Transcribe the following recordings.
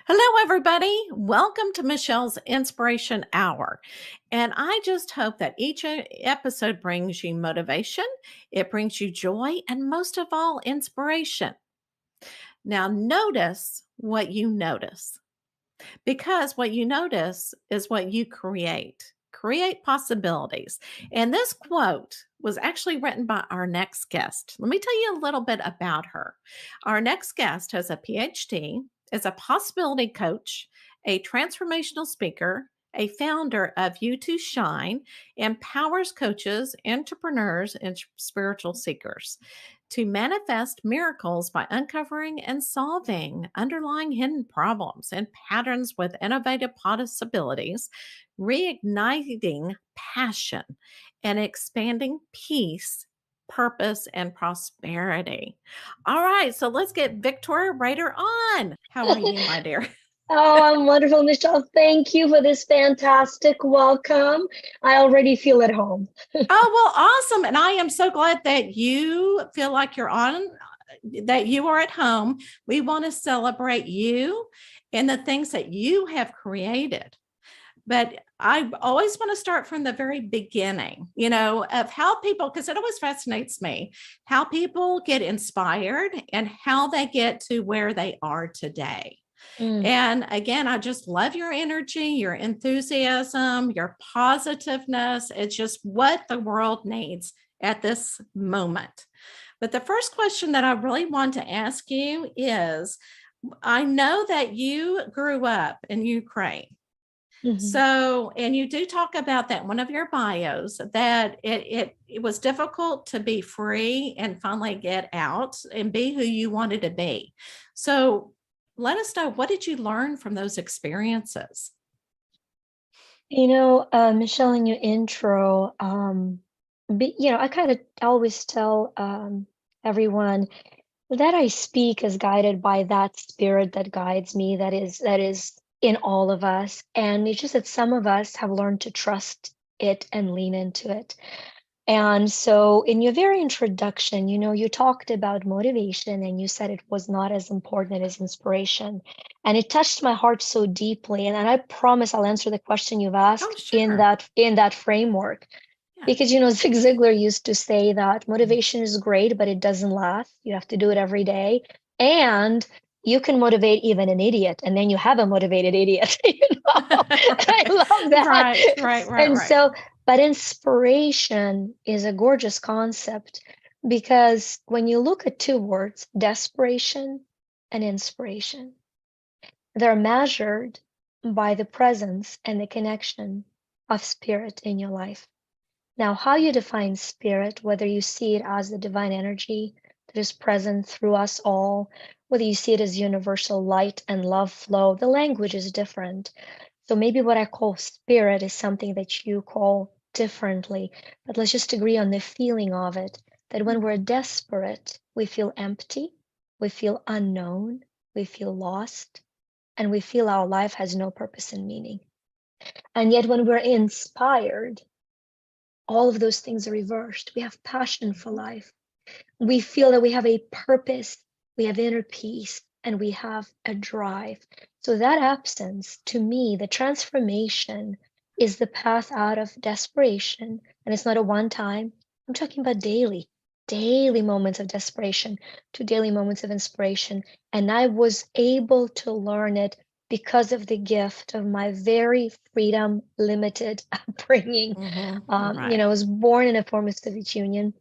Hello, everybody. Welcome to Michelle's Inspiration Hour. And I just hope that each episode brings you motivation, it brings you joy, and most of all, inspiration. Now, notice what you notice because what you notice is what you create. Create possibilities. And this quote was actually written by our next guest. Let me tell you a little bit about her. Our next guest has a PhD, is a possibility coach, a transformational speaker, a founder of You to Shine, empowers coaches, entrepreneurs, and spiritual seekers to manifest miracles by uncovering and solving underlying hidden problems and patterns with innovative possibilities, reigniting passion, and expanding peace, purpose, and prosperity. All right, so let's get Victoria Rader on. How are you, my dear? Oh, I'm wonderful, Michelle. Thank you for this fantastic welcome. I already feel at home. Oh, well, awesome. And I am so glad that you feel like you're on, that you are at home. We want to celebrate you and the things that you have created. But I always want to start from the very beginning, of how people, because it always fascinates me, how people get inspired and how they get to where they are today. Mm. And again, I just love your energy, your enthusiasm, your positiveness. It's just what the world needs at this moment. But the first question that I really want to ask you is, I know that you grew up in Ukraine. Mhm. So, and you do talk about that in one of your bios that it was difficult to be free and finally get out and be who you wanted to be. So, let us know, what did you learn from those experiences? Michelle, in your intro, I kind of always tell everyone that I speak is guided by that spirit that guides me, that is in all of us. And it's just that some of us have learned to trust it and lean into it. And so, in your very introduction, you talked about motivation and you said it was not as important as inspiration. And it touched my heart so deeply. And I promise I'll answer the question you've Oh, asked in sure. that framework. Yeah. Because Zig Ziglar used to say that motivation is great, but it doesn't last. You have to do it every day. And you can motivate even an idiot, and then you have a motivated idiot. I love that. Right, right, right, And right. so, but inspiration is a gorgeous concept because when you look at two words, desperation and inspiration, they're measured by the presence and the connection of spirit in your life. Now, how you define spirit, whether you see it as the divine energy that is present through us all, whether you see it as universal light and love flow, the language is different. So maybe what I call spirit is something that you call differently, but let's just agree on the feeling of it, that when we're desperate, we feel empty, we feel unknown, we feel lost, and we feel our life has no purpose and meaning. And yet when we're inspired, all of those things are reversed. We have passion for life. We feel that we have a purpose, we have inner peace, and we have a drive. So that absence, to me, the transformation is the path out of desperation. And it's not a one time. I'm talking about daily moments of desperation to daily moments of inspiration. And I was able to learn it because of the gift of my very freedom limited upbringing. Right. I was born in a former Soviet Union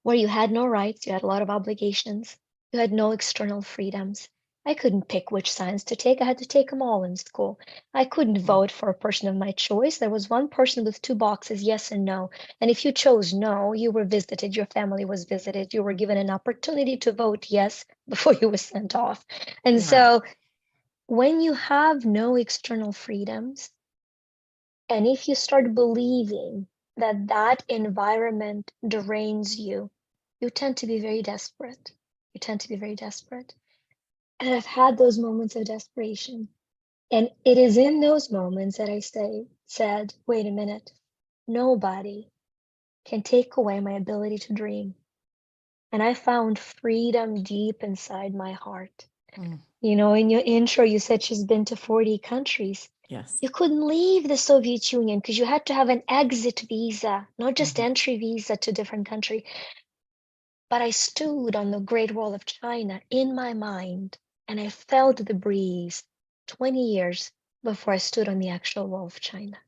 where you had no rights, you had a lot of obligations, you had no external freedoms. I couldn't pick which science to take. I had to take them all in school. I couldn't vote for a person of my choice. There was one person with two boxes, yes and no. And if you chose no, you were visited, your family was visited, you were given an opportunity to vote yes before you were sent off. And Right. so when you have no external freedoms, and if you start believing that that environment drains you, you tend to be very desperate. You tend to be very desperate. And I've had those moments of desperation. And it is in those moments that said, wait a minute, nobody can take away my ability to dream. And I found freedom deep inside my heart. Mm, In your intro, you said she's been to 40 countries. yes. You couldn't leave the Soviet Union because you had to have an exit visa, not just Mhm. entry visa to different country. But I stood on the Great Wall of China in my mind and I felt the breeze 20 years before I stood on the actual Wall of China.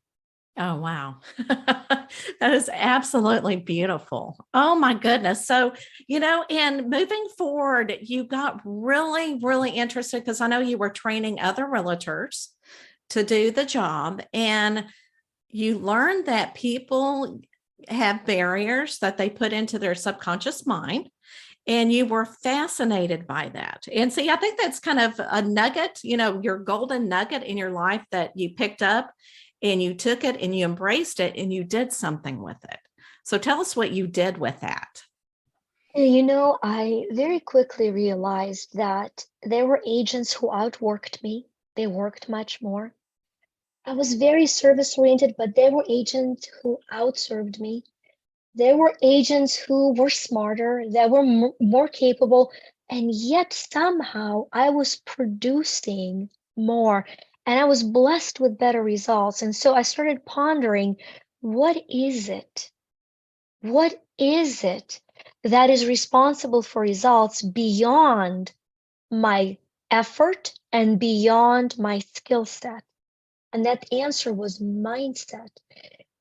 Oh, wow. That is absolutely beautiful. Oh my goodness. So, and moving forward, you got really, really interested because I know you were training other realtors to do the job, and you learned that people have barriers that they put into their subconscious mind, and you were fascinated by that. And see, I think that's kind of a nugget, your golden nugget in your life that you picked up and you took it and you embraced it and you did something with it. So tell us what you did with that. I very quickly realized that there were agents who outworked me. They worked much more. I was very service oriented, but there were agents who outserved me. There were agents who were smarter, that were more capable, and yet somehow I was producing more and I was blessed with better results. And so I started pondering, what is it? What is it that is responsible for results beyond my effort and beyond my skill set? And that answer was mindset.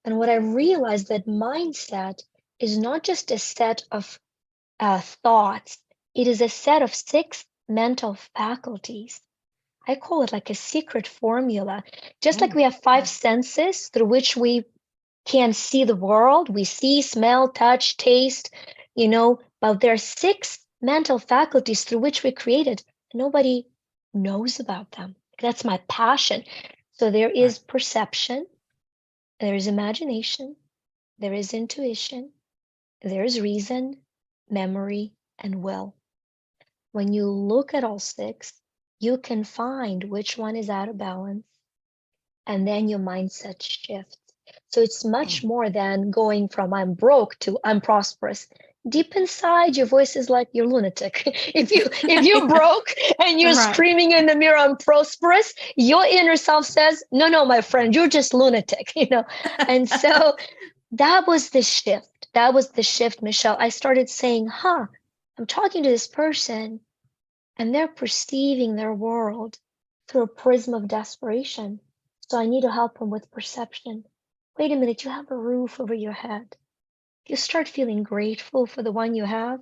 And what I realized that mindset is not just a set of thoughts, it is a set of 6 mental faculties. I call it like a secret formula. Just like Mm, we have 5 yeah, senses through which we can see the world, we see, smell, touch, taste, but there are 6 mental faculties through which we created. Nobody knows about them. That's my passion. So there right. is perception, there is imagination, there is intuition, there is reason, memory, and will. When you look at all 6, you can find which one is out of balance, and then your mindset shifts. So it's much Mm, more than going from I'm broke to I'm prosperous. Deep inside, your voice is like you're lunatic. If you're yeah, broke and you're right. screaming in the mirror, I'm prosperous, your inner self says, no, no, my friend, you're just lunatic, And so that was the shift. That was the shift, Michelle. I started saying, I'm talking to this person and they're perceiving their world through a prism of desperation. So I need to help them with perception. Wait a minute, you have a roof over your head. You start feeling grateful for the one you have.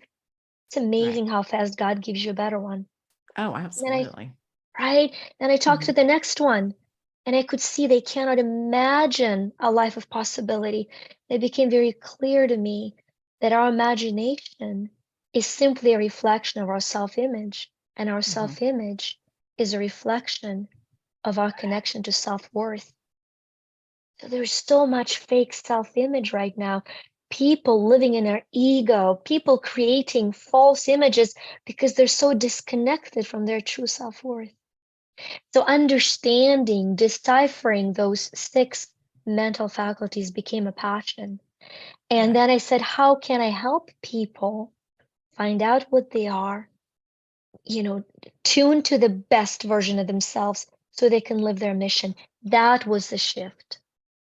It's Right. amazing how fast God gives you a better one. Oh, And then I, absolutely. right? Then I talked to Mhm, the next one and I could see they cannot imagine a life of possibility. It became very clear to me that our imagination is simply a reflection of our self image, and our mhm. self image is a reflection of our connection to self worth. So there's so much fake self image right now. People living in their ego, people creating false images because they're so disconnected from their true self worth. So understanding, deciphering those 6 mental faculties became a passion. And Right. then I said, how can I help people find out what they are, you know, tune to the best version of themselves so they can live their mission? That was the shift.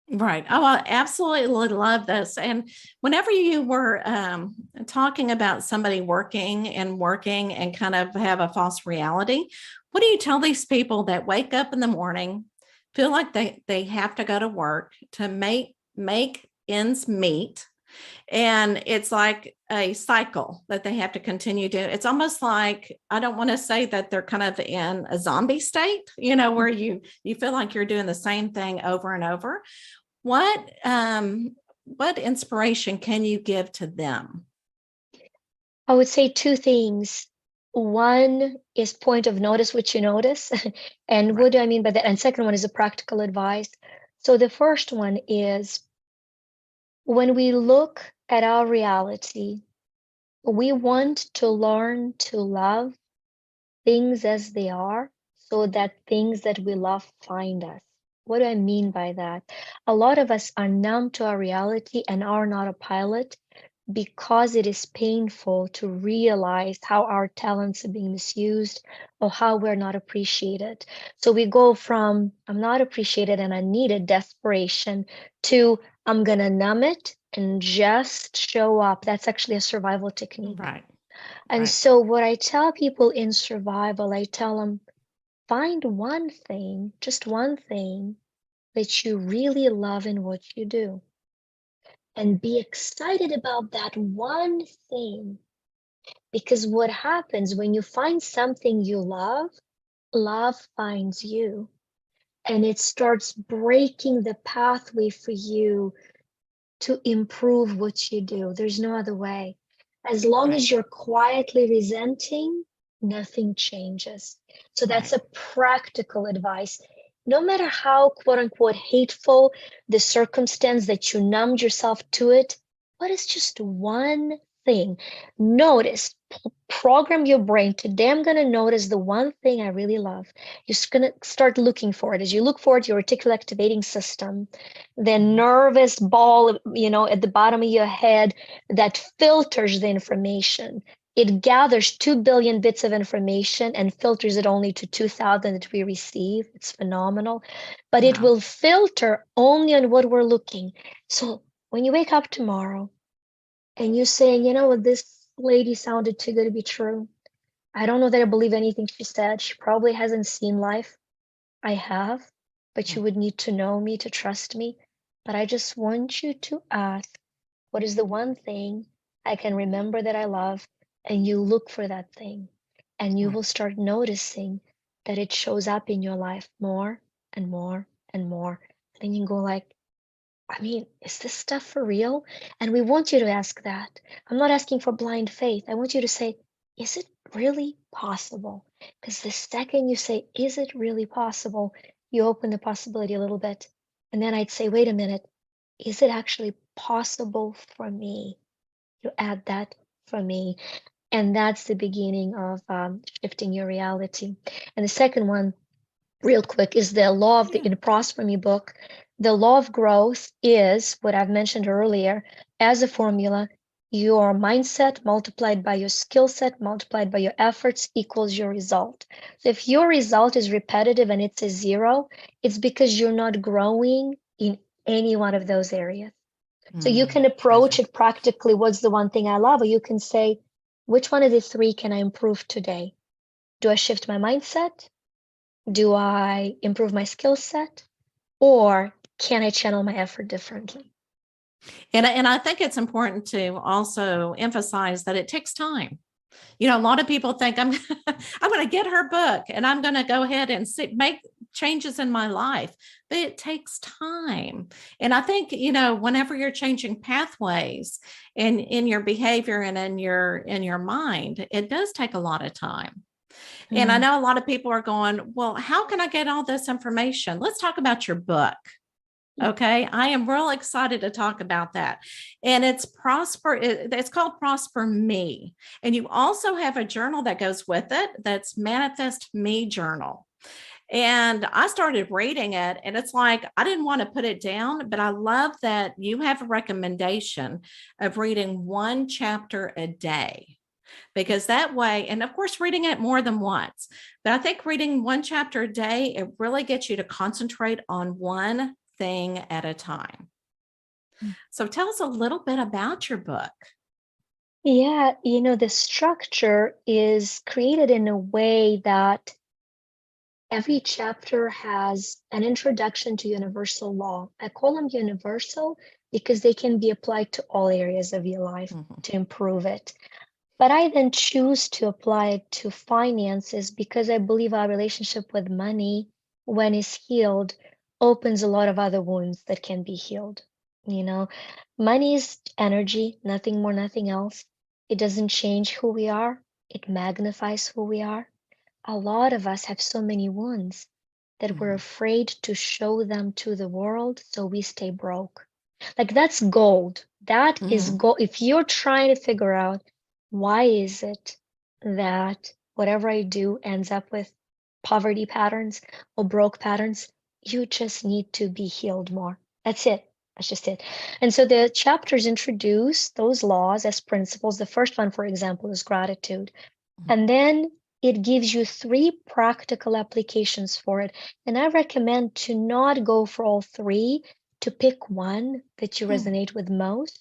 Right. Oh, I absolutely love this. And whenever you were talking about somebody working and kind of have a false reality, what do you tell these people that wake up in the morning, feel like they have to go to work to make ends meet, and it's like a cycle that they have to continue to. It's almost like, I don't want to say that they're kind of in a zombie state, where you feel like you're doing the same thing over and over. What inspiration can you give to them? I would say 2 things. One is point of notice, which you notice. And Right. what do I mean by that? And second one is a practical advice. So the first one is when we look at our reality, we want to learn to love things as they are so that things that we love find us. What do I mean by that? A lot of us are numb to our reality and are not a pilot because it is painful to realize how our talents are being misused or how we're not appreciated. So we go from I'm not appreciated and I need a desperation to I'm gonna numb it and just show up. That's actually a survival technique. Right. And Right. so what I tell people in survival, I tell them, find one thing, just one thing that you really love in what you do and be excited about that one thing. Because what happens when you find something you love, love finds you and it starts breaking the pathway for you to improve what you do. There's no other way. As long Right. as you're quietly resenting, nothing changes. So that's Right. a practical advice. No matter how quote unquote hateful the circumstance that you numbed yourself to it, what is just one thing? Notice, program your brain. Today I'm going to notice the one thing I really love. You're just going to start looking for it. As you look for it, your reticular activating system, the Mhm. nervous ball, at the bottom of your head that filters the information. It gathers 2 billion bits of information and filters it only to 2,000 that we receive. It's phenomenal. But it Wow. will filter only on what we're looking. So when you wake up tomorrow and you're saying, you know what, this lady sounded too good to be true. I don't know that I believe anything she said. She probably hasn't seen life. I have, but Mm. you would need to know me to trust me. But I just want you to ask, what is the one thing I can remember that I love? And you look for that thing, and you Mm. will start noticing that it shows up in your life more and more and more. Then you go like, I mean, is this stuff for real? And we want you to ask that. I'm not asking for blind faith. I want you to say, is it really possible? Because the second you say, is it really possible? You open the possibility a little bit. And then I'd say, wait a minute, is it actually possible for me? You add that for me. And that's the beginning of shifting your reality. And the second one, real quick, is the law of the Yeah. in Prosper Me book. The law of growth is what I've mentioned earlier as a formula. Your mindset multiplied by your skill set multiplied by your efforts equals your result. So if your result is repetitive and it's a zero, it's because you're not growing in any one of those areas. So you Mm. can approach Gotcha. it practically. What's the one thing I love? Or you can say, which one of the three can I improve today? Do I shift my mindset? Do I improve my skill set? Or can I channel my effort differently? And I think it's important to also emphasize that it takes time. A lot of people think I'm going to get her book and I'm going to go ahead and make changes in my life, but it takes time. And I think, whenever you're changing pathways in your behavior and in your mind, it does take a lot of time. And I Mm, know a lot of people are going, well, how can I get all this information? Let's talk about your book. mm, Okay, I am real excited to talk about that. And it's called Prosper Me. And you also have a journal that goes with it that's Manifest Me Journal. And I started reading it, and it's like I didn't want to put it down, but I love that you have a recommendation of reading one chapter a day. Because that way, and of course, reading it more than once, but I think reading one chapter a day, it really gets you to concentrate on one thing at a time. mm. So tell us a little bit about your book. Yeah, the structure is created in a way that every chapter has an introduction to universal law. I call them universal because they can be applied to all areas of your life Mhm. to improve it. But I then choose to apply it to finances because I believe our relationship with money, when it's healed, opens a lot of other wounds that can be healed. You know, money is energy, nothing more, nothing else. It doesn't change who we are, it magnifies who we are. A lot of us have so many wounds that we're Mhm. afraid to show them to the world, so we stay broke. Like that's gold. That is Mhm. gold. If you're trying to figure out why is it that whatever I do ends up with poverty patterns or broke patterns, you just need to be healed more. That's it. That's just it. And so the chapters introduce those laws as principles. The first one, for example, is gratitude. Mhm. And then it gives you 3 practical applications for it. And I recommend to not go for all 3, to pick one that you Hmm. resonate with most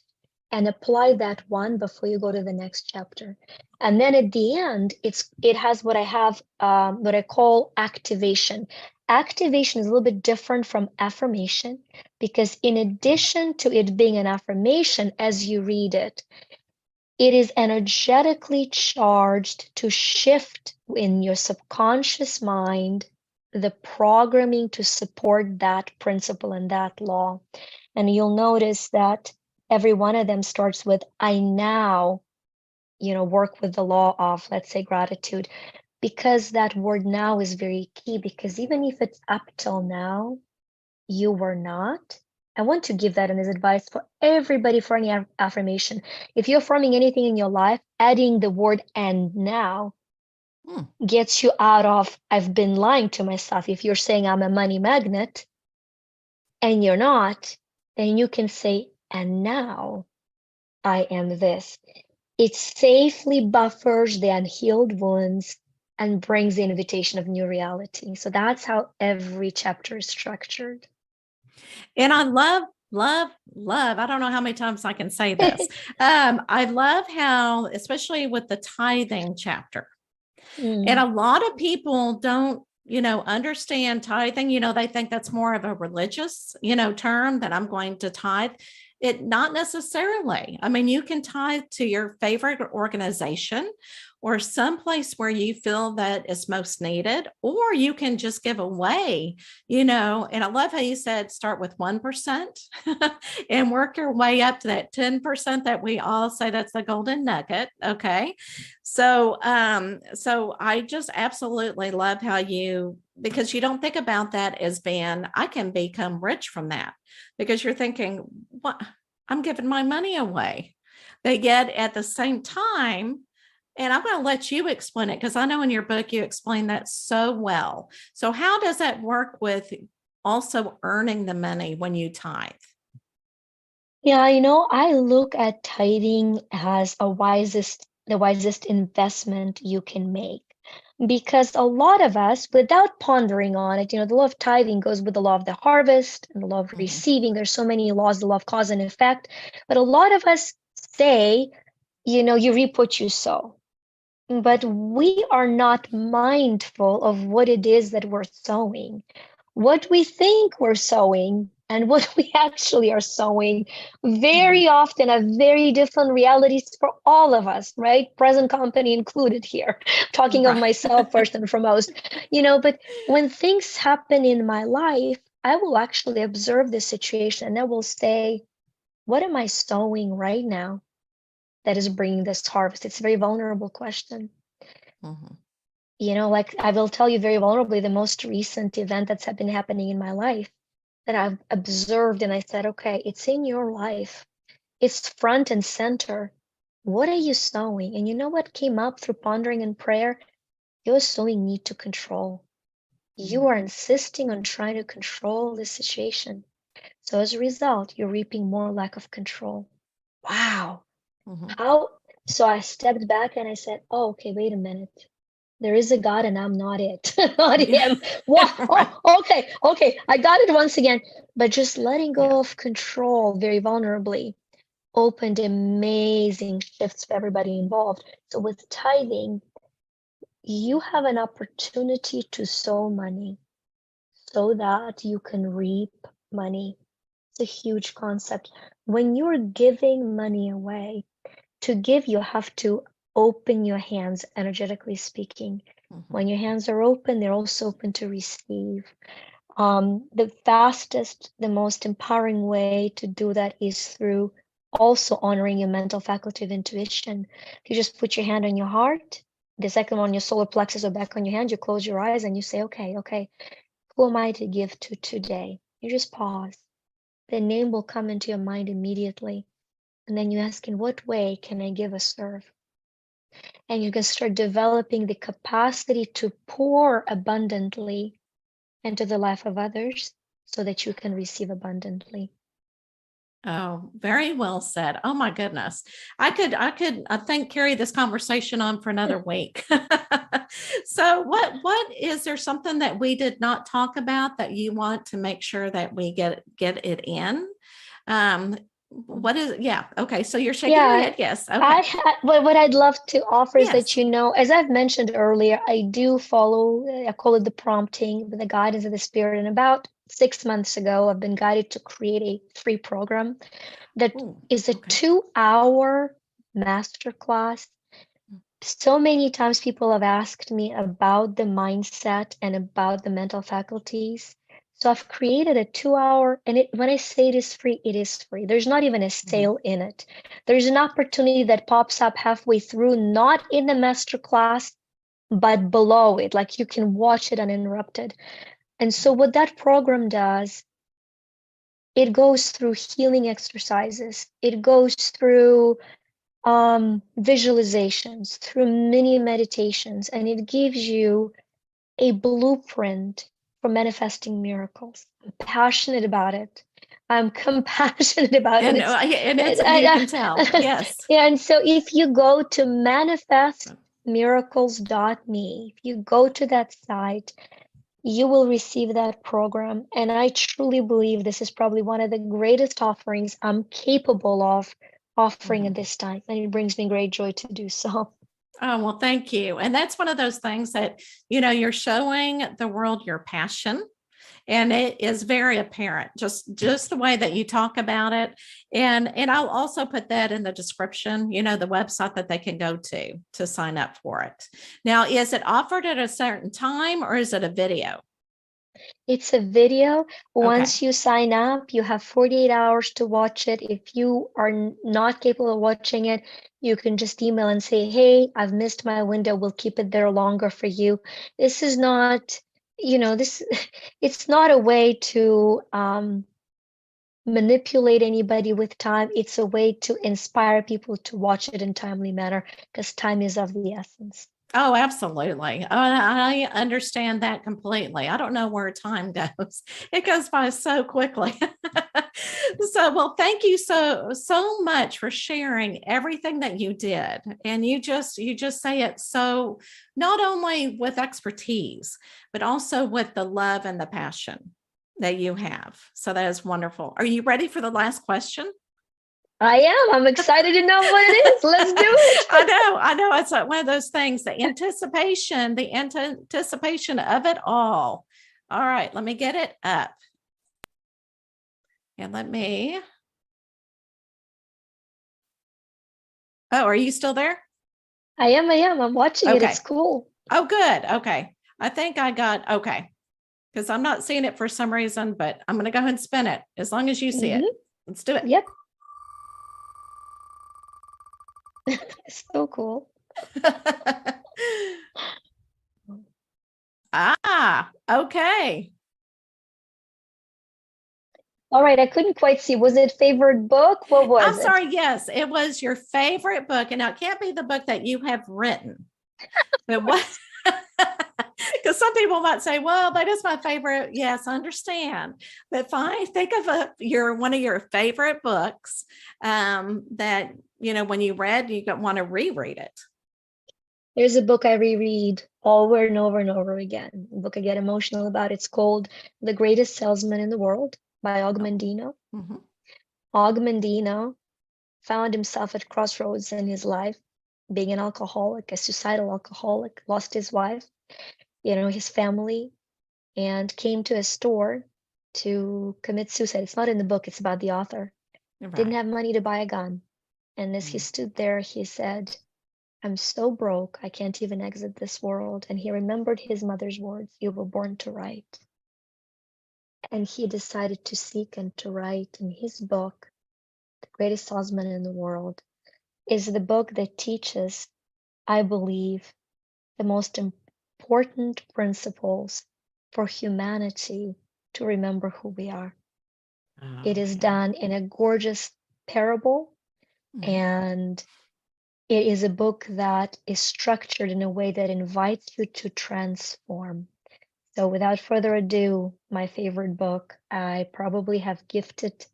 and apply that one before you go to the next chapter. And then at the end, it has what what I call activation. Activation is a little bit different from affirmation because in addition to it being an affirmation as you read it, it is energetically charged to shift in your subconscious mind the programming to support that principle and that law. And you'll notice that every one of them starts with, I now, work with the law of, let's say, gratitude, because that word now is very key. Because even if it's up till now, you were not. I want to give that as advice for everybody for any affirmation. If you're affirming anything in your life, adding the word and now Hmm. gets you out of, I've been lying to myself. If you're saying I'm a money magnet and you're not, then you can say, and now I am this. It safely buffers the unhealed wounds and brings the invitation of new reality. So that's how every chapter is structured. And I love, I don't know how many times I can say this. I love how, especially with the tithing chapter, and Mm, a lot of people don't, understand tithing. They think that's more of a religious, term that I'm going to tithe. It not necessarily. I mean, you can tithe to your favorite organization or someplace where you feel that is most needed, or you can just give away, and I love how you said start with 1% and work your way up to that 10% that we all say that's the golden nugget. Okay. So I just absolutely love how because you don't think about that as being, I can become rich from that, because you're thinking, what, I'm giving my money away. But yet at the same time, and I'm going to let you explain it because I know in your book you explain that so well. So how does that work with also earning the money when you tithe? Yeah, I look at tithing as the wisest investment you can make. Because a lot of us, without pondering on it, the law of tithing goes with the law of the harvest and the law of Mhm. receiving. There's so many laws, the law of cause and effect. But a lot of us say, you reap what you sow. But we are not mindful of what it is that we're sowing. What we think we're sowing and what we actually are sowing Mhm. very often have very different realities for all of us, right? Present company included here. Talking of Right. myself first and foremost. But when things happen in my life, I will actually observe the situation and I will say, what am I sowing right now that is bringing this harvest? It's a very vulnerable question. Mhm. Like I will tell you very vulnerably, the most recent event that's been happening in my life that I've observed, and I said, okay, it's in your life. It's front and center. What are you sowing? And you know what came up through pondering and prayer? You're sowing need to control. You Mhm. are insisting on trying to control the situation. So as a result, you're reaping more lack of control. Wow. Mhm. How? So I stepped back and I said, oh, okay, wait a minute. There is a God and I'm not it, not Yeah. him. What? Right. Oh, okay, okay. I got it once again. But just letting Yeah. go of control very vulnerably opened amazing shifts for everybody involved. So with tithing, you have an opportunity to sow money so that you can reap money. It's a huge concept. When you're giving money away, to give, you have to open your hands, energetically speaking. Mhm. When your hands are open, they're also open to receive. The fastest, the most empowering way to do that is through also honoring your mental faculty of intuition. You just put your hand on your heart, the second one, your solar plexus or back on your hand, you close your eyes and you say, okay, okay, who am I to give to today? You just pause. The name will come into your mind immediately. And then you ask, in what way can I give or serve? And you can start developing the capacity to pour abundantly into the life of others so that you can receive abundantly. Oh, very well said. Oh my goodness. I think carry this conversation on for another week. So what is there something that we did not talk about that you want to make sure that we get it in? Um what is yeah, okay. So you're shaking your Yeah, head. Yes. Okay. what I'd love to offer is that, Yes. as I've mentioned earlier, I do follow, I call it the prompting, the guidance of the spirit. And about 6 months ago, I've been guided to create a free program that Oh, is a okay. 2-hour masterclass. So many times people have asked me about the mindset and about the mental faculties. So I've created a 2-hour, and when I say it is free, it is free. There's not even a Mhm. sale in it. There's an opportunity that pops up halfway through, not in the master class, but below it. Like you can watch it uninterrupted. And so what that program does, it goes through healing exercises. It goes through visualizations, through mini meditations, and it gives you a blueprint for manifesting miracles. I'm passionate about it. I'm compassionate about it. And it's you I, can tell. Yes. yeah, and so if you go to manifestmiracles.me, if you go to that site, you will receive that program. And I truly believe this is probably one of the greatest offerings I'm capable of offering at Mhm. this time. And it brings me great joy to do so. Oh, well, thank you. And that's one of those things that, you're showing the world your passion, and it is very apparent, just the way that you talk about it. And I'll also put that in the description, the website that they can go to sign up for it. Now, is it offered at a certain time or is it a video? It's a video. Okay. Once you sign up, you have 48 hours to watch it. If you are not capable of watching it, you can just email and say, hey, I've missed my window. We'll keep it there longer for you. This is not, this, it's not a way to manipulate anybody with time. It's a way to inspire people to watch it in timely manner because time is of the essence. Oh, absolutely. I understand that completely. I don't know where time goes. It goes by so quickly. So, well, thank you so much for sharing everything that you did. And you just say it so not only with expertise, but also with the love and the passion that you have. So that is wonderful. Are you ready for the last question? I am. I'm excited to know what it is. Let's do it. I know. It's like one of those things, the anticipation of it all. All right, let me get it up and let me. Oh, are you still there? I am. I am. I'm watching it. It's Okay. cool. Oh, good. Okay. I think I got, okay, because I'm not seeing it for some reason, but I'm going to go ahead and spin it as long as you see it. Mm-hmm. Let's do it. Yep. It's so cool. Okay. All right. I couldn't quite see. Was it favorite book? What I'm was it? sorry. Yes, it was your favorite book. And now it can't be the book that you have written. But what? Because some people might say, well, that is my favorite. Yes, I understand. But fine, think of one of your favorite books that, when you read, you want to reread it. There's a book I reread over and over and over again. A book I get emotional about. It's called The Greatest Salesman in the World by Og Oh. Mandino. Mm-hmm. Og Mandino found himself at crossroads in his life, being an alcoholic, a suicidal alcoholic, lost his wife, his family, and came to a store to commit suicide. It's not in the book, it's about the author. Didn't Right. have money to buy a gun. And as he Mm. stood there, he said, I'm so broke, I can't even exit this world. And he remembered his mother's words, you were born to write. And he decided to seek and to write. In his book, The Greatest Salesman in the World, is the book that teaches, I believe, the most important principles for humanity to remember who we are. It Oh, is yeah. done in a gorgeous parable, Mhm. and it is a book that is structured in a way that invites you to transform. So, without further ado, my favorite book, I probably have gifted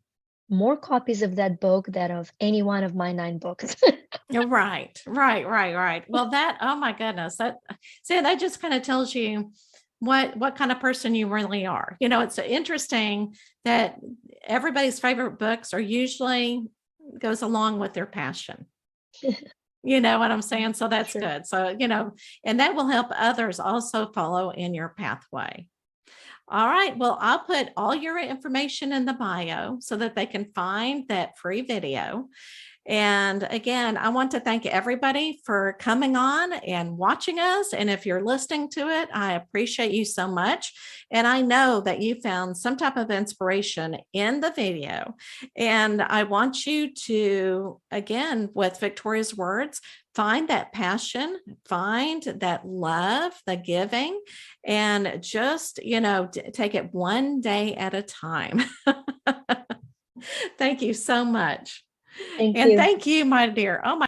more copies of that book than of any one of my 9 books. Right. Well, oh my goodness, that just kind of tells you what kind of person you really are. It's interesting that everybody's favorite books are usually goes along with their passion. You know what I'm saying? So that's Sure. good. So, and that will help others also follow in your pathway. All right. Well, I'll put all your information in the bio so that they can find that free video. And again, I want to thank everybody for coming on and watching us. And if you're listening to it, I appreciate you so much. And I know that you found some type of inspiration in the video. And I want you to, again, with Victoria's words, find that passion, find that love, the giving, and just, take it one day at a time. Thank you so much. Thank And you. thank you, my dear. Oh my